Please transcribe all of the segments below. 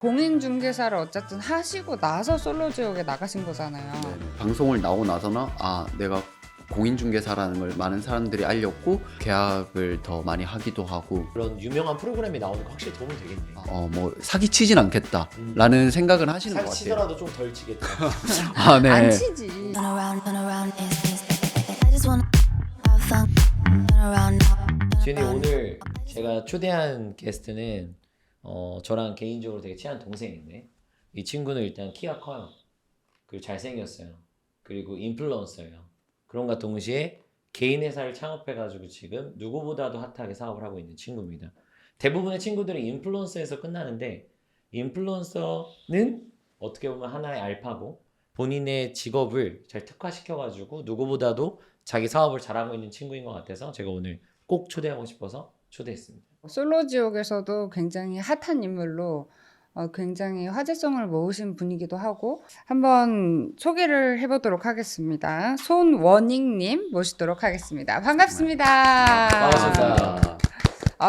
공인중개사를 어쨌든 하시고 나서 솔로지옥에 나가신 거잖아요. 네네. 방송을 나오고 나서는 내가 공인중개사라는 걸 많은 사람들이 알렸고 계약을 더 많이 하기도 하고 그런 유명한 프로그램이 나오니까 확실히 도움이 되겠네. 뭐 사기치진 않겠다라는 생각은 하시는 것 같아요. 치더라도 좀 덜 치겠다. 네. 안 치지. Turn around, I just wanna have fun. Turn around now. 지은이 오늘 제가 초대한 게스트는 저랑 개인적으로 되게 친한 동생인데 이 친구는 일단 키가 커요. 그리고 잘생겼어요. 그리고 인플루언서예요. 그런가 동시에 개인 회사를 창업해가지고 지금 누구보다도 핫하게 사업을 하고 있는 친구입니다. 대부분의 친구들은 인플루언서에서 끝나는데 인플루언서는 어떻게 보면 하나의 알파고 본인의 직업을 잘 특화시켜가지고 누구보다도 자기 사업을 잘하고 있는 친구인 것 같아서 제가 오늘 꼭 초대하고 싶어서 초대했습니다. 솔로지옥에서도 굉장히 핫한 인물로 굉장히 화제성을 모으신 분이기도 하고 한번 소개를 해보도록 하겠습니다. 손원익님 모시도록 하겠습니다. 반갑습니다. 반갑습니다.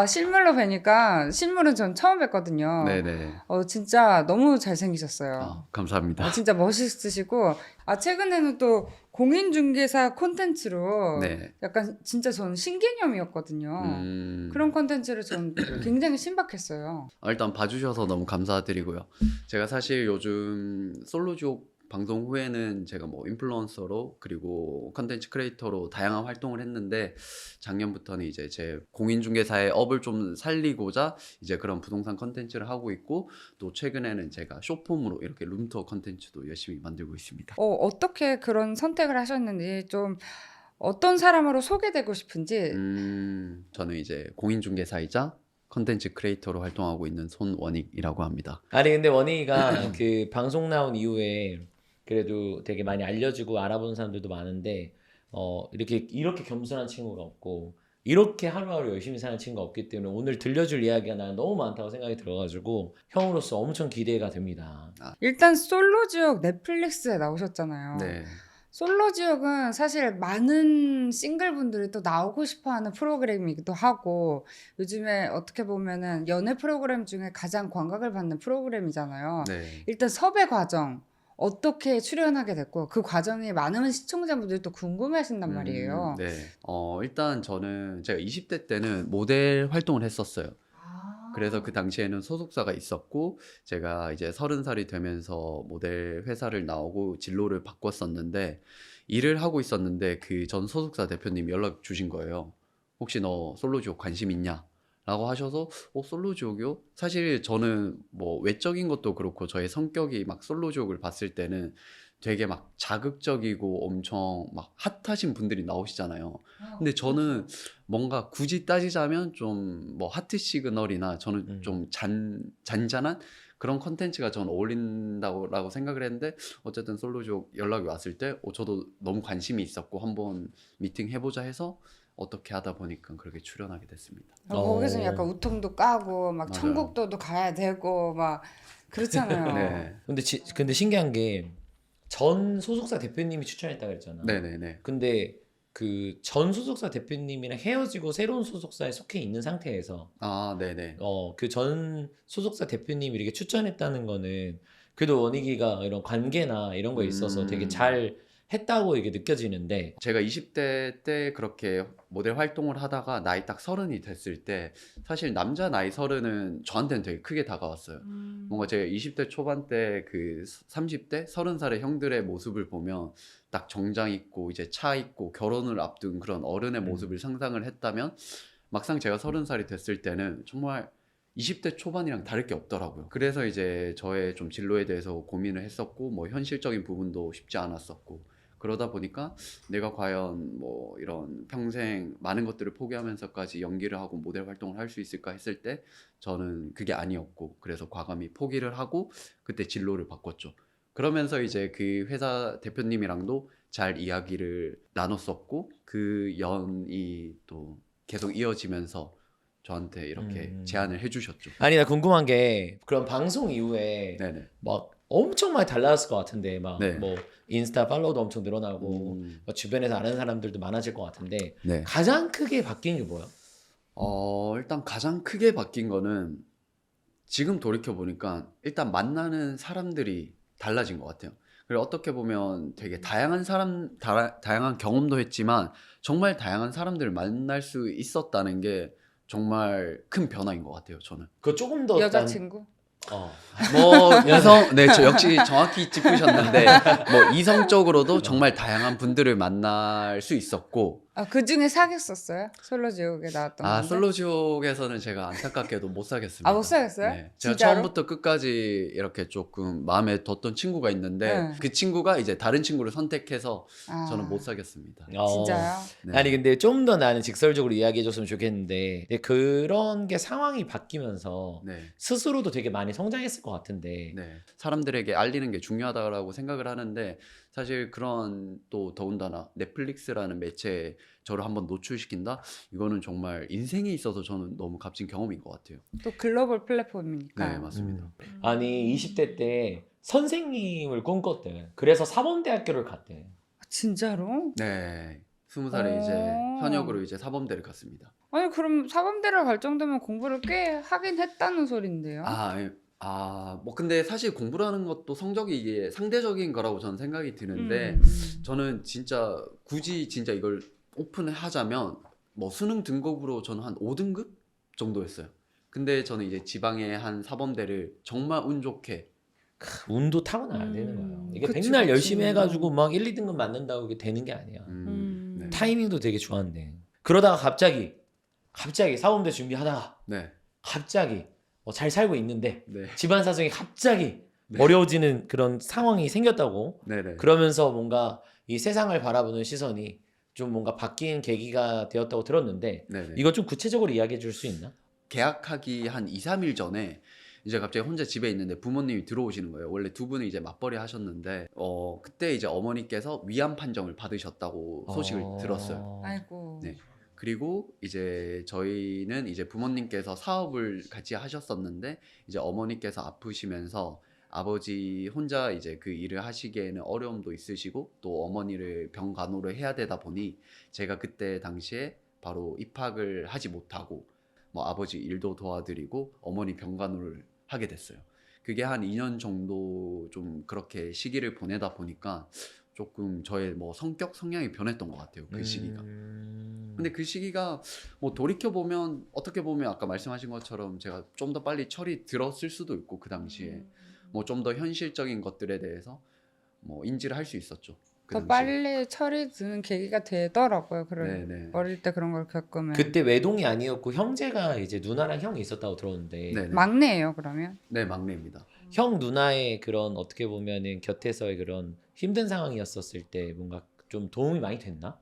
실물로 뵈니까 실물은 전 처음 뵀거든요. 네네. 진짜 너무 잘생기셨어요. 감사합니다. 진짜 멋있으시고 최근에는 또 공인중개사 콘텐츠로 네. 약간 진짜 저는 신개념이었거든요. 그런 콘텐츠를 전 굉장히 신박했어요. 일단 봐주셔서 너무 감사드리고요. 제가 사실 요즘 솔로지옥 방송 후에는 제가 뭐 인플루언서로 그리고 컨텐츠 크리에이터로 다양한 활동을 했는데 작년부터는 이제 제 공인중개사의 업을 좀 살리고자 이제 그런 부동산 컨텐츠를 하고 있고 또 최근에는 제가 쇼폼으로 이렇게 룸투어 컨텐츠도 열심히 만들고 있습니다. 어떻게 그런 선택을 하셨는지 좀 어떤 사람으로 소개되고 싶은지 저는 이제 공인중개사이자 컨텐츠 크리에이터로 활동하고 있는 손원익이라고 합니다. 아니 근데 원희가 그 방송 나온 이후에 그래도 되게 많이 알려지고 알아보는 사람들도 많은데 이렇게 겸손한 친구가 없고 이렇게 하루하루 열심히 사는 친구가 없기 때문에 오늘 들려줄 이야기가 나는 너무 많다고 생각이 들어가지고 형으로서 엄청 기대가 됩니다. 일단 솔로지옥 넷플릭스에 나오셨잖아요. 네. 솔로지옥은 사실 많은 싱글분들이 또 나오고 싶어하는 프로그램이기도 하고 요즘에 어떻게 보면은 연애 프로그램 중에 가장 관각을 받는 프로그램이잖아요. 네. 일단 섭외 과정 어떻게 출연하게 됐고 그 과정이 많은 시청자분들이 또 궁금해하신단 말이에요. 네. 일단 저는 제가 20대 때는 모델 활동을 했었어요. 그래서 그 당시에는 소속사가 있었고 제가 이제 30살이 되면서 모델 회사를 나오고 진로를 바꿨었는데 일을 하고 있었는데 그 전 소속사 대표님이 연락 주신 거예요. 혹시 너 솔로지옥 관심 있냐? 라고 하셔서 솔로지옥이요? 사실 저는 뭐 외적인 것도 그렇고 저의 성격이 막 솔로지옥을 봤을 때는 되게 막 자극적이고 엄청 막 핫하신 분들이 나오시잖아요. 근데 저는 뭔가 굳이 따지자면 좀 뭐 하트 시그널이나 저는 좀 잔잔한 그런 컨텐츠가 저는 어울린다고 생각을 했는데 어쨌든 솔로지옥 연락이 왔을 때 저도 너무 관심이 있었고 한번 미팅 해보자 해서 어떻게 하다 보니까 그렇게 출연하게 됐습니다. 거기서 약간 우통도 까고 막 맞아요. 천국도도 가야 되고 막 그렇잖아요. 네. 근데 신기한 게 전 소속사 대표님이 추천했다 그랬잖아. 네네네. 근데 그 전 소속사 대표님이랑 헤어지고 새로운 소속사에 속해 있는 상태에서 네네. 그 전 소속사 대표님이 이렇게 추천했다는 거는 그래도 원익이가 이런 관계나 이런 거에 있어서 되게 잘 했다고 이게 느껴지는데 제가 20대 때 그렇게 모델 활동을 하다가 나이 딱 30이 됐을 때 사실 남자 나이 30은 저한테는 되게 크게 다가왔어요. 뭔가 제가 20대 초반 때 그 30대 30살의 형들의 모습을 보면 딱 정장 입고 이제 차 입고 결혼을 앞둔 그런 어른의 모습을 상상을 했다면 막상 제가 30살이 됐을 때는 정말 20대 초반이랑 다를 게 없더라고요. 그래서 이제 저의 좀 진로에 대해서 고민을 했었고 뭐 현실적인 부분도 쉽지 않았었고 그러다 보니까 내가 과연 뭐 이런 평생 많은 것들을 포기하면서까지 연기를 하고 모델 활동을 할 수 있을까 했을 때 저는 그게 아니었고 그래서 과감히 포기를 하고 그때 진로를 바꿨죠. 그러면서 이제 그 회사 대표님이랑도 잘 이야기를 나눴었고 그 연이 또 계속 이어지면서 저한테 이렇게 제안을 해주셨죠. 아니 나 궁금한 게 그런 방송 이후에 네네. 막 엄청 많이 달라졌을 것 같은데 막 네. 뭐 인스타 팔로우도 엄청 늘어나고 뭐 주변에서 아는 사람들도 많아질 것 같은데 네. 가장 크게 바뀐 게 뭐야? 일단 가장 크게 바뀐 거는 지금 돌이켜 보니까 일단 만나는 사람들이 달라진 것 같아요. 그리고 어떻게 보면 되게 다양한 경험도 했지만 정말 다양한 사람들을 만날 수 있었다는 게 정말 큰 변화인 것 같아요. 저는. 그 조금 더 여자친구? 뭐 이성 저 역시 정확히 짚으셨는데 뭐 이성적으로도 정말 다양한 분들을 만날 수 있었고 그 중에 사귀었었어요? 솔로지옥에 나왔던 건데? 솔로지옥에서는 제가 안타깝게도 못 사겠습니다. 못 사귀었어요? 네. 제가 진짜로? 처음부터 끝까지 이렇게 조금 마음에 뒀던 친구가 있는데 네. 그 친구가 이제 다른 친구를 선택해서 저는 못 사귀었습니다. 진짜요? 네. 아니 근데 좀 더 나는 직설적으로 이야기해줬으면 좋겠는데 근데 그런 게 상황이 바뀌면서 네. 스스로도 되게 많이 성장했을 것 같은데 네. 사람들에게 알리는 게 중요하다고 생각을 하는데 사실 그런 또 더군다나 넷플릭스라는 매체에 저를 한번 노출시킨다? 이거는 정말 인생에 있어서 저는 너무 값진 경험인 것 같아요. 또 글로벌 플랫폼이니까. 네, 맞습니다. 아니 20대 때 선생님을 꿈꿨대. 그래서 사범대학교를 갔대. 진짜로? 네. 20살에 이제 현역으로 이제 사범대를 갔습니다. 아니 그럼 사범대를 갈 정도면 공부를 꽤 하긴 했다는 소린데요? 뭐 근데 사실 공부라는 것도 성적이 이게 상대적인 거라고 저는 생각이 드는데 저는 진짜 굳이 진짜 이걸 오픈을 하자면 뭐 수능 등급으로 저는 한 5등급 정도 했어요. 근데 저는 이제 지방의 한 사범대를 정말 운 좋게 운도 타고나야 되는 거예요. 이게 그치, 백날 그치. 열심히 해가지고 막 1, 2등급 맞는다고 이게 되는 게 아니야. 네. 타이밍도 되게 좋았는데 그러다가 갑자기 사범대 준비하다가 네. 갑자기 잘 살고 있는데 네. 집안 사정이 갑자기 네. 어려워지는 그런 상황이 생겼다고. 네네. 그러면서 뭔가 이 세상을 바라보는 시선이 좀 뭔가 바뀐 계기가 되었다고 들었는데 네네. 이거 좀 구체적으로 이야기해 줄 수 있나? 계약하기 한 2, 3일 전에 이제 갑자기 혼자 집에 있는데 부모님이 들어오시는 거예요. 원래 두 분이 이제 맞벌이 하셨는데 그때 이제 어머니께서 위암 판정을 받으셨다고 소식을 들었어요. 아이고. 네. 그리고 이제 저희는 이제 부모님께서 사업을 같이 하셨었는데 이제 어머니께서 아프시면서 아버지 혼자 이제 그 일을 하시기에는 어려움도 있으시고 또 어머니를 병간호를 해야 되다 보니 제가 그때 당시에 바로 입학을 하지 못하고 뭐 아버지 일도 도와드리고 어머니 병간호를 하게 됐어요. 그게 한 2년 정도 좀 그렇게 시기를 보내다 보니까 조금 저의 뭐 성격 성향이 변했던 것 같아요. 그 시기가. 근데 그 시기가 뭐 돌이켜 보면 어떻게 보면 아까 말씀하신 것처럼 제가 좀 더 빨리 철이 들었을 수도 있고 그 당시에 뭐 좀 더 현실적인 것들에 대해서 뭐 인지를 할 수 있었죠. 그 더 당시에. 빨리 철이 드는 계기가 되더라고요. 그런 네네. 어릴 때 그런 걸 겪으면. 그때 외동이 아니었고 형제가 이제 누나랑 형이 있었다고 들었는데 네네. 막내예요, 그러면? 네, 막내입니다. 형 누나의 그런 어떻게 보면은 곁에서의 그런 힘든 상황이었었을 때 뭔가 좀 도움이 많이 됐나?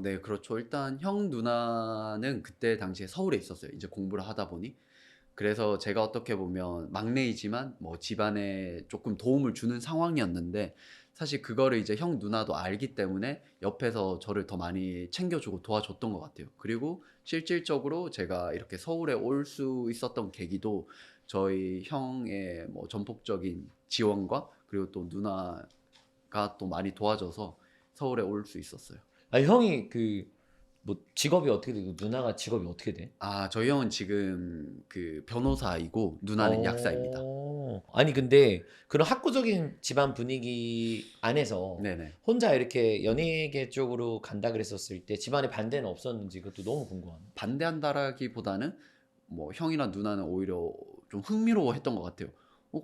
네, 그렇죠. 일단 형 누나는 그때 당시에 서울에 있었어요. 이제 공부를 하다 보니. 그래서 제가 어떻게 보면 막내이지만 뭐 집안에 조금 도움을 주는 상황이었는데 사실 그거를 이제 형 누나도 알기 때문에 옆에서 저를 더 많이 챙겨주고 도와줬던 것 같아요. 그리고 실질적으로 제가 이렇게 서울에 올 수 있었던 계기도 저희 형의 뭐 전폭적인 지원과 그리고 또 누나가 또 많이 도와줘서 서울에 올 수 있었어요. 아 형이 그 뭐 직업이 어떻게 되고 누나가 직업이 어떻게 돼? 저희 형은 지금 그 변호사이고 누나는 약사입니다. 아니 근데 그런 학구적인 집안 분위기 안에서 네네. 혼자 이렇게 연예계 쪽으로 간다 그랬었을 때 집안에 반대는 없었는지 그것도 너무 궁금하네. 반대한다라기보다는 뭐 형이나 누나는 오히려 좀 흥미로워했던 것 같아요.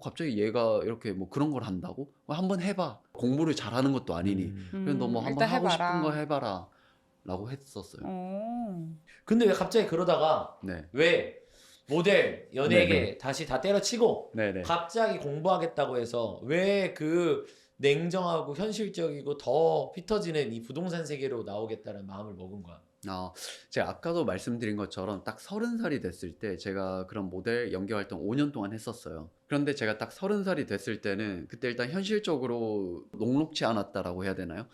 갑자기 얘가 이렇게 뭐 그런 걸 한다고? 한번 해봐. 공부를 잘하는 것도 아니니. 그래 너 뭐 한번 일단 하고 싶은 해봐라. 거 해봐라. 라고 했었어요. 근데 왜 갑자기 그러다가 네. 왜 모델 연예계 네네. 다시 다 때려치고 네네. 갑자기 공부하겠다고 해서 왜 그 냉정하고 현실적이고 더 휘터지는 이 부동산 세계로 나오겠다는 마음을 먹은 거야. 제가 아까도 말씀드린 것처럼 딱 30살이 됐을 때 제가 그런 모델 연기 활동 5년 동안 했었어요. 그런데 제가 딱 30살이 됐을 때는 그때 일단 현실적으로 녹록치 않았다라고 해야 되나요?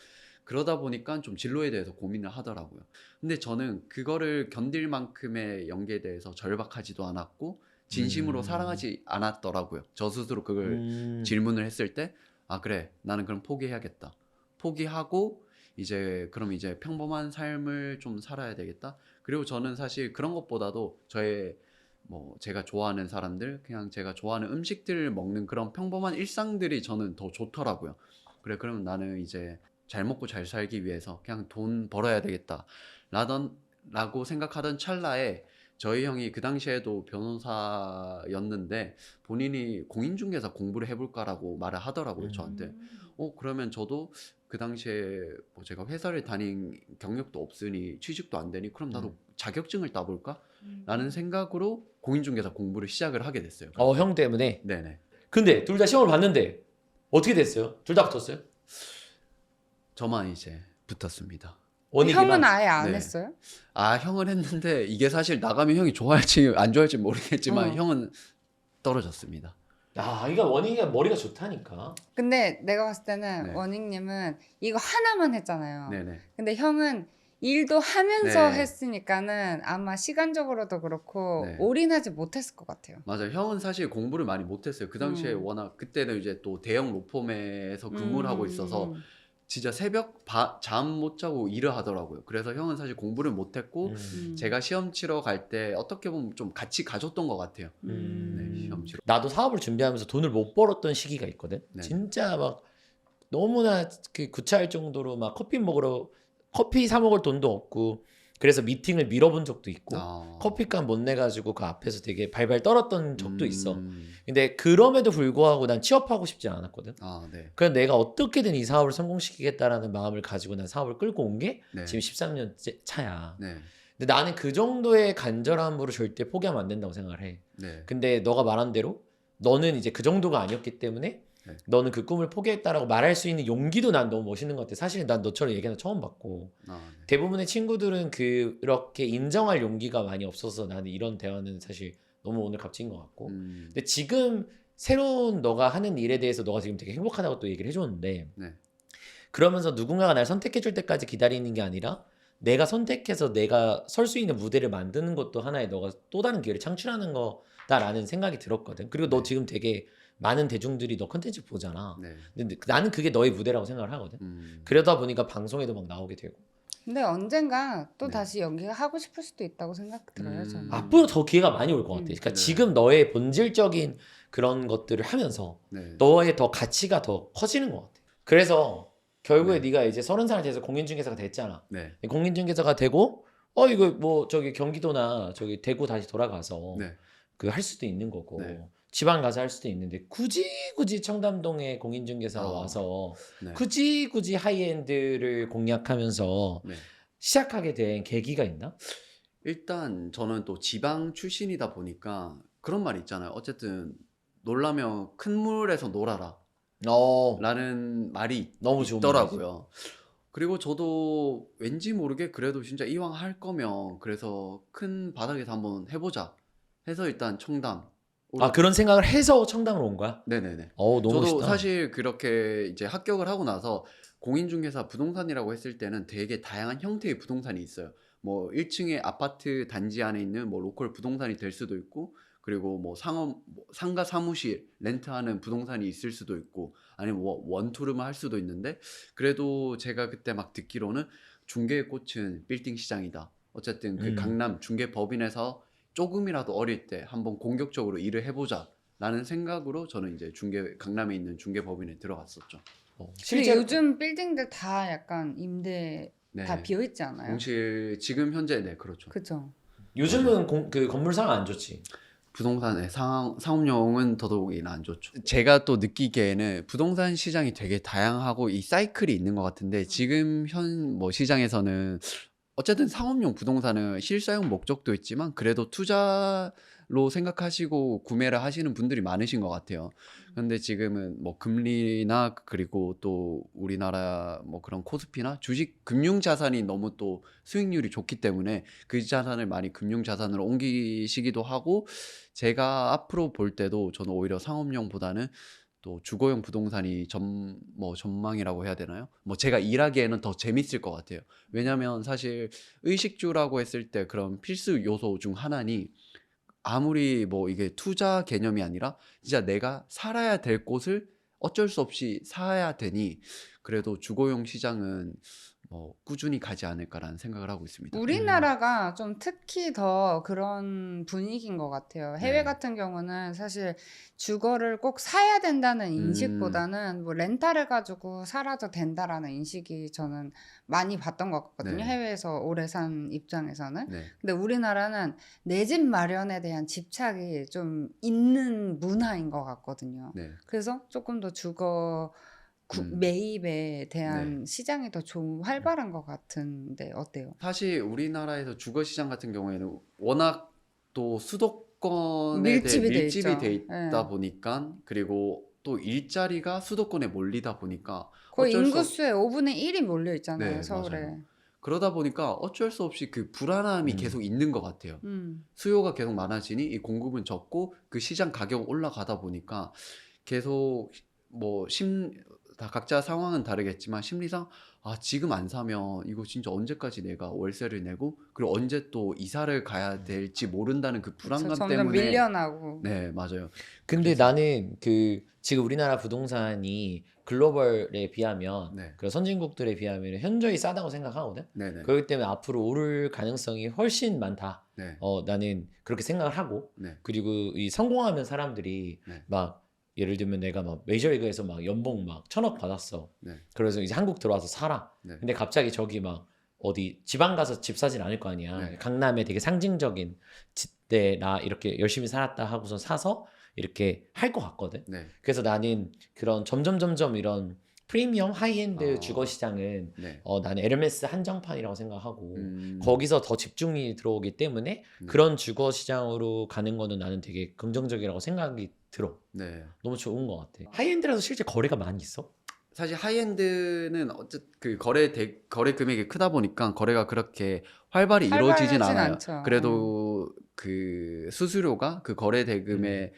그러다 보니까 좀 진로에 대해서 고민을 하더라고요. 근데 저는 그거를 견딜 만큼의 연기에 대해서 절박하지도 않았고 진심으로 사랑하지 않았더라고요. 저 스스로 그걸 질문을 했을 때 그래 나는 그럼 포기해야겠다. 포기하고 이제 그럼 이제 평범한 삶을 좀 살아야 되겠다. 그리고 저는 사실 그런 것보다도 저의 뭐 제가 좋아하는 사람들, 그냥 제가 좋아하는 음식들을 먹는 그런 평범한 일상들이 저는 더 좋더라고요. 그래, 그러면 나는 이제 잘 먹고 잘 살기 위해서 그냥 돈 벌어야 되겠다. 라고 생각하던 찰나에 저희 형이 그 당시에도 변호사였는데 본인이 공인중개사 공부를 해볼까라고 말을 하더라고요, 저한테. 그러면 저도 그 당시에 뭐 제가 회사를 다닌 경력도 없으니 취직도 안 되니 그럼 나도 자격증을 따볼까? 라는 생각으로 공인중개사 공부를 시작을 하게 됐어요. 형 때문에. 네네. 근데 둘 다 시험을 봤는데 어떻게 됐어요? 둘 다 붙었어요? 저만 이제 붙었습니다. 원익이만. 형은 아예 안 네. 했어요? 아, 형은 했는데 이게 사실 나가면 형이 좋아할지 안 좋아할지 모르겠지만 어. 형은 떨어졌습니다. 그러니까 원익이가 머리가 좋다니까. 근데 내가 봤을 때는 네. 원익님은 이거 하나만 했잖아요. 네네. 근데 형은 일도 하면서 네. 했으니까는 아마 시간적으로도 그렇고 네. 올인하지 못했을 것 같아요. 맞아요. 형은 사실 공부를 많이 못했어요. 그 당시에 워낙 그때는 이제 또 대형 로펌에서 근무를 하고 있어서 진짜 새벽 잠 못 자고 일을 하더라고요. 그래서 형은 사실 공부를 못했고 제가 시험 치러 갈 때 어떻게 보면 좀 같이 가줬던 것 같아요. 네, 시험 치러. 나도 사업을 준비하면서 돈을 못 벌었던 시기가 있거든. 네. 진짜 막 너무나 그 구차할 정도로 막 커피 사 먹을 돈도 없고 그래서 미팅을 미뤄본 적도 있고 커피값 못 내가지고 그 앞에서 되게 발발 떨었던 적도 있어. 근데 그럼에도 불구하고 난 취업하고 싶지 않았거든. 네. 그래서 내가 어떻게든 이 사업을 성공시키겠다라는 마음을 가지고 난 사업을 끌고 온 게 네. 지금 13년 차야. 네. 근데 나는 그 정도의 간절함으로 절대 포기하면 안 된다고 생각을 해. 네. 근데 너가 말한 대로 너는 이제 그 정도가 아니었기 때문에 네. 너는 그 꿈을 포기했다라고 말할 수 있는 용기도 난 너무 멋있는 것 같아. 사실 난 너처럼 얘기하는 거 처음 봤고 네. 대부분의 친구들은 그렇게 인정할 용기가 많이 없어서 나는 이런 대화는 사실 너무 오늘 값진 것 같고 근데 지금 새로운 너가 하는 일에 대해서 너가 지금 되게 행복하다고 또 얘기를 해줬는데 네. 그러면서 누군가가 날 선택해줄 때까지 기다리는 게 아니라 내가 선택해서 내가 설 수 있는 무대를 만드는 것도 하나의 너가 또 다른 기회를 창출하는 거다라는 생각이 들었거든. 그리고 너 네. 지금 되게 많은 대중들이 너 컨텐츠 보잖아. 네. 근데 나는 그게 너의 무대라고 생각을 하거든. 그러다 보니까 방송에도 막 나오게 되고. 근데 언젠가 또 네. 다시 연기가 하고 싶을 수도 있다고 생각 들어요. 저는. 앞으로 더 기회가 많이 올 것 같아. 그러니까 네. 지금 너의 본질적인 그런 것들을 하면서 네. 너의 더 가치가 더 커지는 것 같아. 그래서 결국에 네. 네가 이제 30살 돼서 공인중개사가 됐잖아. 네. 공인중개사가 되고 이거 뭐 저기 경기도나 저기 대구 다시 돌아가서 네. 그 할 수도 있는 거고 네. 지방 가서 할 수도 있는데 굳이 청담동에 공인중개사로 와서 네. 굳이 하이엔드를 공략하면서 네. 시작하게 된 계기가 있나? 일단 저는 또 지방 출신이다 보니까 그런 말 있잖아요. 어쨌든 놀라면 큰 물에서 놀아라 라는 말이 너무 좋은 있더라고요. 그리고 저도 왠지 모르게 그래도 진짜 이왕 할 거면 그래서 큰 바닥에서 한번 해보자 해서 일단 청담. 그런 생각을 해서 청담으로 온 거야? 네네네. 너무 저도 멋있다. 사실 그렇게 이제 합격을 하고 나서 공인중개사 부동산이라고 했을 때는 되게 다양한 형태의 부동산이 있어요. 뭐 1층에 아파트 단지 안에 있는 뭐 로컬 부동산이 될 수도 있고, 그리고 뭐 상가 사무실 렌트하는 부동산이 있을 수도 있고, 아니면 뭐 원투룸을 할 수도 있는데, 그래도 제가 그때 막 듣기로는 중개의 꽃은 빌딩 시장이다. 어쨌든 그 강남 중개법인에서 조금이라도 어릴 때 한번 공격적으로 일을 해보자 라는 생각으로 저는 이제 강남에 있는 중개법인에 들어갔었죠. 근데 실제로 요즘 빌딩들 다 약간 임대 네. 다 비어 있지 않아요? 공실 지금 현재 네 그렇죠. 그죠. 요즘은 그 건물 상황 안 좋지. 부동산의 상업용은 더더욱이나 안 좋죠. 제가 또 느끼기에는 부동산 시장이 되게 다양하고 이 사이클이 있는 것 같은데, 지금 현 뭐 시장에서는 어쨌든 상업용 부동산은 실사용 목적도 있지만 그래도 투자로 생각하시고 구매를 하시는 분들이 많으신 것 같아요. 근데 지금은 뭐 금리나 그리고 또 우리나라 뭐 그런 코스피나 주식 금융 자산이 너무 또 수익률이 좋기 때문에 그 자산을 많이 금융 자산으로 옮기시기도 하고, 제가 앞으로 볼 때도 저는 오히려 상업용보다는 또 주거용 부동산이 전망이라고 해야 되나요? 뭐 제가 일하기에는 더 재밌을 것 같아요. 왜냐면 사실 의식주라고 했을 때 그런 필수 요소 중 하나니, 아무리 뭐 이게 투자 개념이 아니라 진짜 내가 살아야 될 곳을 어쩔 수 없이 사야 되니, 그래도 주거용 시장은 꾸준히 가지 않을까라는 생각을 하고 있습니다. 우리나라가 좀 특히 더 그런 분위기인 것 같아요. 해외 네. 같은 경우는 사실 주거를 꼭 사야 된다는 인식보다는 뭐 렌탈을 가지고 살아도 된다라는 인식이 저는 많이 봤던 것 같거든요. 네. 해외에서 오래 산 입장에서는. 네. 근데 우리나라는 내 집 마련에 대한 집착이 좀 있는 문화인 것 같거든요. 네. 그래서 조금 더 주거 음. 매입에 대한 시장이 더 좀 활발한 것 같은데 어때요? 사실 우리나라에서 주거 시장 같은 경우에는 워낙 또 수도권에 밀집이 돼 밀집이 있죠. 돼 있다 예. 보니까 그리고 또 일자리가 수도권에 몰리다 보니까 거의 어쩔 수 인구수의 5분의 1이 몰려 있잖아요, 네, 서울에. 맞아요. 그러다 보니까 어쩔 수 없이 그 불안함이 계속 있는 것 같아요. 수요가 계속 많아지니 이 공급은 적고 그 시장 가격 올라가다 보니까 계속 다 각자 상황은 다르겠지만 심리상 지금 안 사면 이거 진짜 언제까지 내가 월세를 내고 그리고 언제 또 이사를 가야 될지 모른다는 그 그쵸, 불안감 점점 때문에 밀려나고. 네, 맞아요. 근데 그래서- 나는 지금 우리나라 부동산이 글로벌에 비하면 네. 그 선진국들에 비하면 현저히 싸다고 생각하거든. 네네. 그렇기 때문에 앞으로 오를 가능성이 훨씬 많다. 네. 나는 그렇게 생각을 하고 네. 그리고 이 성공하면 사람들이 네. 막 예를 들면 내가 막 메이저리그에서 막 연봉 막 1,000억 받았어. 네. 그래서 이제 한국 들어와서 살아. 네. 근데 갑자기 저기 막 어디 지방 가서 집 사진 않을 거 아니야. 네. 강남에 되게 상징적인 집대 나 이렇게 열심히 살았다 하고서 사서 이렇게 할 것 같거든. 네. 그래서 나는 그런 점점 이런 프리미엄 하이엔드 주거 시장은 네. 나는 에르메스 한정판이라고 생각하고 음. 거기서 더 집중이 들어오기 때문에 그런 주거 시장으로 가는 거는 나는 되게 긍정적이라고 생각이 들어. 네. 너무 좋은 것 같아. 하이엔드라서 실제 거래가 많이 있어? 사실 하이엔드는 그 거래 금액이 크다 보니까 거래가 그렇게 활발히 이루어지진 활발하진 않아요. 않죠. 그래도 그 수수료가 그 거래 대금에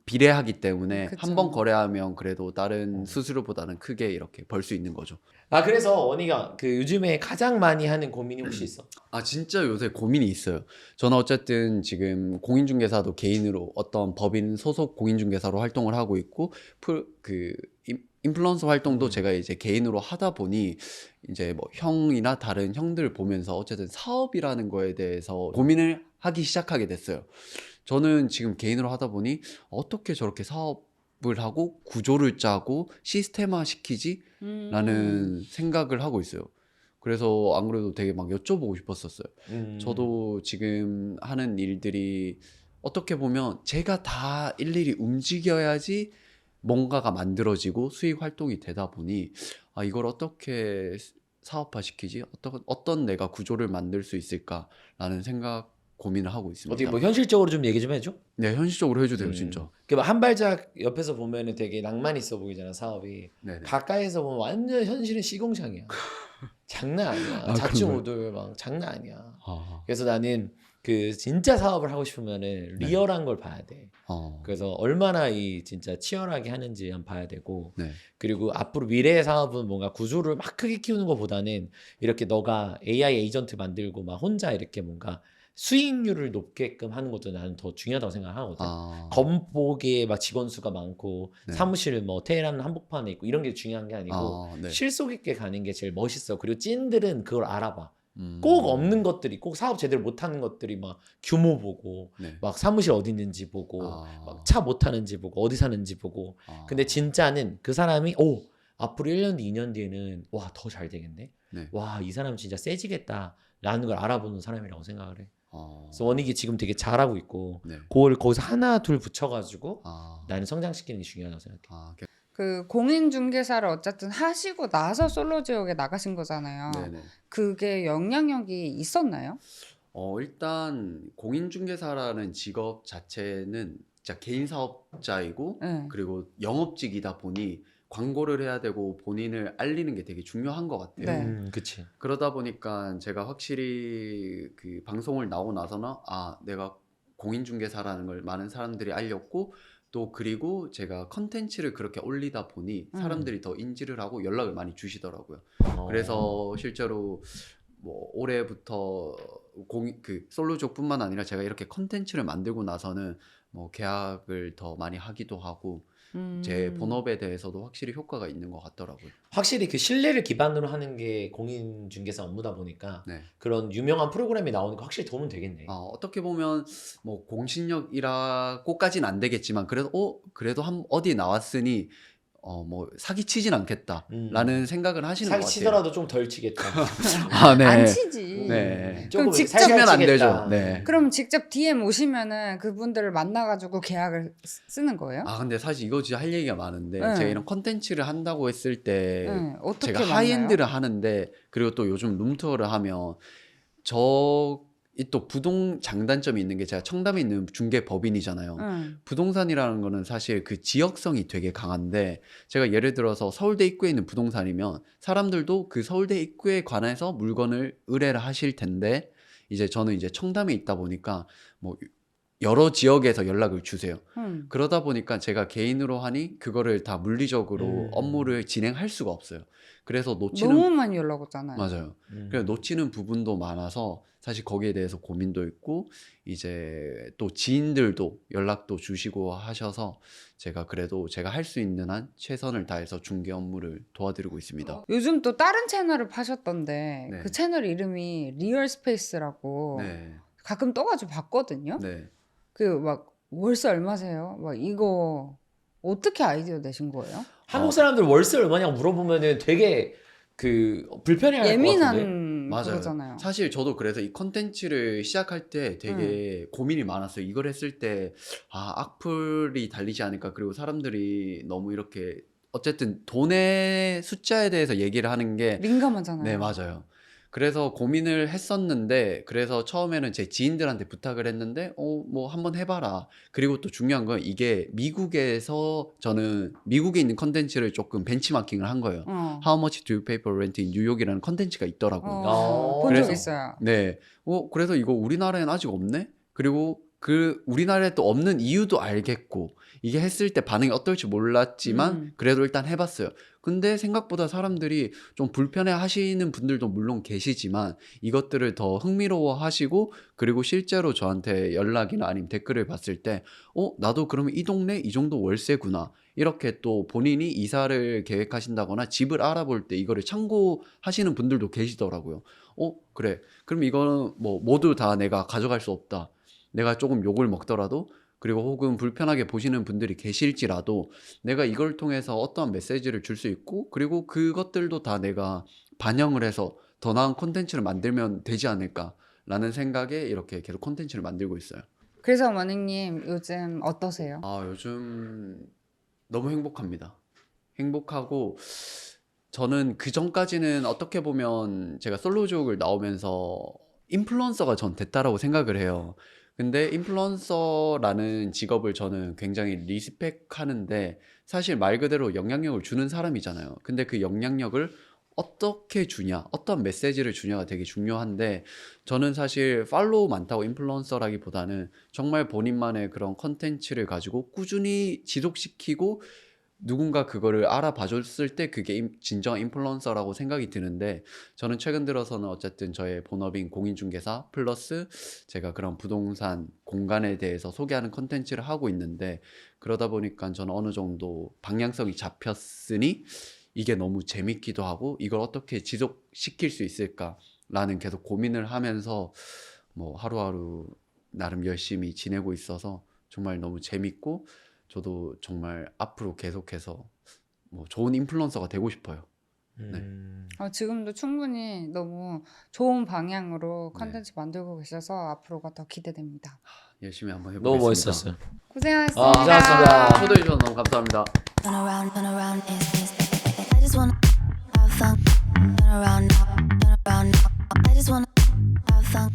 비례하기 때문에 그쵸. 한 번 거래하면 그래도 다른 수수료보다는 크게 이렇게 벌 수 있는 거죠. 그래서 원희가 그 요즘에 가장 많이 하는 고민이 혹시 있어? 진짜 요새 고민이 있어요. 저는 어쨌든 지금 공인중개사도 개인으로 어떤 법인 소속 공인중개사로 활동을 하고 있고 인플루언서 활동도 제가 이제 개인으로 하다 보니 이제 뭐 형이나 다른 형들 보면서 어쨌든 사업이라는 거에 대해서 고민을 하기 시작하게 됐어요. 저는 지금 개인으로 하다 보니 어떻게 저렇게 사업을 하고 구조를 짜고 시스템화 시키지? 라는 생각을 하고 있어요. 그래서 안 그래도 되게 막 여쭤보고 싶었었어요. 저도 지금 하는 일들이 어떻게 보면 제가 다 일일이 움직여야지 뭔가가 만들어지고 수익 활동이 되다 보니 이걸 어떻게 사업화 시키지? 어떤 내가 구조를 만들 수 있을까라는 생각 고민을 하고 있습니다. 어떻게 뭐 현실적으로 좀 얘기 좀 해줘? 네, 현실적으로 해주세요, 진짜. 한 발짝 옆에서 보면은 되게 낭만 있어 보이잖아 사업이. 네네. 가까이서 보면 완전 현실은 시공창이야. 장난 아니야. 자충우돌 막 장난 아니야. 그래서 나는 그 진짜 사업을 하고 싶으면은 리얼한 걸 봐야 돼. 그래서 얼마나 이 진짜 치열하게 하는지 한번 봐야 되고 네. 그리고 앞으로 미래의 사업은 뭔가 구조를 막 크게 키우는 것보다는 이렇게 너가 AI 에이전트 만들고 막 혼자 이렇게 뭔가 수익률을 높게끔 하는 것도 나는 더 중요하다고 생각하거든. 건복에 막 직원 수가 많고 네. 사무실 뭐 테헤란 한복판에 있고 이런 게 중요한 게 아니고 네. 실속 있게 가는 게 제일 멋있어. 그리고 찐들은 그걸 알아봐. 꼭 없는 것들이 꼭 사업 제대로 못하는 것들이 막 규모 보고 네. 막 사무실 어디 있는지 보고 막 차 못 타는지 보고 어디 사는지 보고 근데 진짜는 그 사람이 앞으로 1년 뒤 2년 뒤에는 와 더 잘 되겠네. 네. 와 이 사람 진짜 세지겠다 라는 걸 알아보는 사람이라고 생각을 해. 그래서 원익이 지금 되게 잘하고 있고 네. 그걸 거기서 하나 둘 붙여가지고 나는 성장시키는 게 중요하다고 생각해. 그 공인중개사를 어쨌든 하시고 나서 솔로 지역에 나가신 거잖아요. 네네. 그게 영향력이 있었나요? 일단 공인중개사라는 직업 자체는 진짜 개인 사업자이고 네. 그리고 영업직이다 보니 광고를 해야 되고 본인을 알리는 게 되게 중요한 것 같아요. 네. 그치. 그러다 보니까 제가 확실히 그 방송을 나오고 나서는 내가 공인중개사라는 걸 많은 사람들이 알렸고 또 그리고 제가 컨텐츠를 그렇게 올리다 보니 사람들이 더 인지를 하고 연락을 많이 주시더라고요. 그래서 실제로 뭐 올해부터 그 솔로족뿐만 아니라 제가 이렇게 컨텐츠를 만들고 나서는 뭐 계약을 더 많이 하기도 하고 제 본업에 대해서도 확실히 효과가 있는 것 같더라고요. 확실히 그 신뢰를 기반으로 하는 게 공인중개사 업무다 보니까 네. 그런 유명한 프로그램이 나오니까 확실히 도움은 되겠네. 어떻게 보면 뭐 공신력이라고까지는 안 되겠지만 그래도 어디 나왔으니 뭐 사기치진 않겠다라는 생각을 하시는 것 같아요. 사기치더라도 좀 덜 치겠다. 네. 안 치지. 네. 조금 그럼 직접 살살 치면 안 치겠다. 되죠. 네. 그럼 직접 DM 오시면은 그분들을 만나가지고 계약을 쓰는 거예요? 근데 사실 이거 진짜 할 얘기가 많은데 네. 제가 이런 컨텐츠를 한다고 했을 때 네, 어떻게 제가 만나요? 하이엔드를 하는데 그리고 또 요즘 룸투어를 하면 이 또 부동 장단점이 있는 게 제가 청담에 있는 중개 법인이잖아요. 응. 부동산이라는 거는 사실 그 지역성이 되게 강한데 제가 예를 들어서 서울대 입구에 있는 부동산이면 사람들도 그 서울대 입구에 관해서 물건을 의뢰를 하실 텐데 이제 저는 이제 청담에 있다 보니까 뭐 여러 지역에서 연락을 주세요. 그러다 보니까 제가 개인으로 하니 그거를 다 물리적으로 업무를 진행할 수가 없어요. 그래서 너무 많이 연락 오잖아요. 맞아요. 그래서 놓치는 부분도 많아서 사실 거기에 대해서 고민도 있고 이제 또 지인들도 연락도 주시고 하셔서 제가 그래도 제가 할 수 있는 한 최선을 다해서 중개 업무를 도와드리고 있습니다. 요즘 또 다른 채널을 파셨던데 네. 그 채널 이름이 리얼스페이스라고 네. 가끔 떠가지고 봤거든요. 네. 그 막 월세 얼마세요? 막 이거 어떻게 아이디어 내신 거예요? 한국 사람들 월세 얼마냐고 물어보면은 되게 그 불편해할 것 같은데. 예민한 맞아요. 그거잖아요. 사실 저도 그래서 이 컨텐츠를 시작할 때 되게 고민이 많았어요. 이걸 했을 때 악플이 달리지 않을까. 그리고 사람들이 너무 이렇게 어쨌든 돈의 숫자에 대해서 얘기를 하는 게 민감하잖아요. 네, 맞아요. 그래서 고민을 했었는데 그래서 처음에는 제 지인들한테 부탁을 했는데 뭐 한번 해봐라. 그리고 또 중요한 건 이게 미국에서 저는 미국에 있는 컨텐츠를 조금 벤치마킹을 한 거예요. How much do you pay for rent in 뉴욕이라는 컨텐츠가 있더라고요. 본 적 그래서- 있어요. 네. 그래서 이거 우리나라엔 아직 없네? 그리고 우리나라에 또 없는 이유도 알겠고 이게 했을 때 반응이 어떨지 몰랐지만 그래도 일단 해봤어요. 근데 생각보다 사람들이 좀 불편해 하시는 분들도 물론 계시지만 이것들을 더 흥미로워 하시고 그리고 실제로 저한테 연락이나 아니면 댓글을 봤을 때 나도 그러면 이 동네 이 정도 월세구나. 이렇게 또 본인이 이사를 계획하신다거나 집을 알아볼 때 이거를 참고하시는 분들도 계시더라고요. 그래. 그럼 이거는 뭐 모두 다 내가 가져갈 수 없다. 내가 조금 욕을 먹더라도 그리고 혹은 불편하게 보시는 분들이 계실지라도 내가 이걸 통해서 어떠한 메시지를 줄 수 있고 그리고 그것들도 다 내가 반영을 해서 더 나은 콘텐츠를 만들면 되지 않을까라는 생각에 이렇게 계속 콘텐츠를 만들고 있어요. 그래서 머닝님 요즘 어떠세요? 요즘 너무 행복합니다. 행복하고 저는 그 전까지는 어떻게 보면 제가 솔로족을 나오면서 인플루언서가 전 됐다라고 생각을 해요. 근데 인플루언서라는 직업을 저는 굉장히 리스펙하는데 사실 말 그대로 영향력을 주는 사람이잖아요. 근데 그 영향력을 어떻게 주냐, 어떤 메시지를 주냐가 되게 중요한데 저는 사실 팔로우 많다고 인플루언서라기보다는 정말 본인만의 그런 컨텐츠를 가지고 꾸준히 지속시키고 누군가 그거를 알아봐줬을 때 그게 진정한 인플루언서라고 생각이 드는데 저는 최근 들어서는 어쨌든 저의 본업인 공인중개사 플러스 제가 그런 부동산 공간에 대해서 소개하는 컨텐츠를 하고 있는데 그러다 보니까 저는 어느 정도 방향성이 잡혔으니 이게 너무 재밌기도 하고 이걸 어떻게 지속시킬 수 있을까라는 계속 고민을 하면서 뭐 하루하루 나름 열심히 지내고 있어서 정말 너무 재밌고 저도 정말 앞으로 계속해서 뭐 좋은 인플루언서가 되고 싶어요. 지금도 충분히 너무 좋은 방향으로 네. 컨텐츠 만들고 계셔서 앞으로가 더 기대됩니다. 열심히 한번 해보겠습니다. 너무 멋있었어요. 고생하셨습니다. 고생하셨습니다. 초대해 주셔서 너무 감사합니다. Turn around, I just wanna have fun. Turn around now, I just wanna have fun.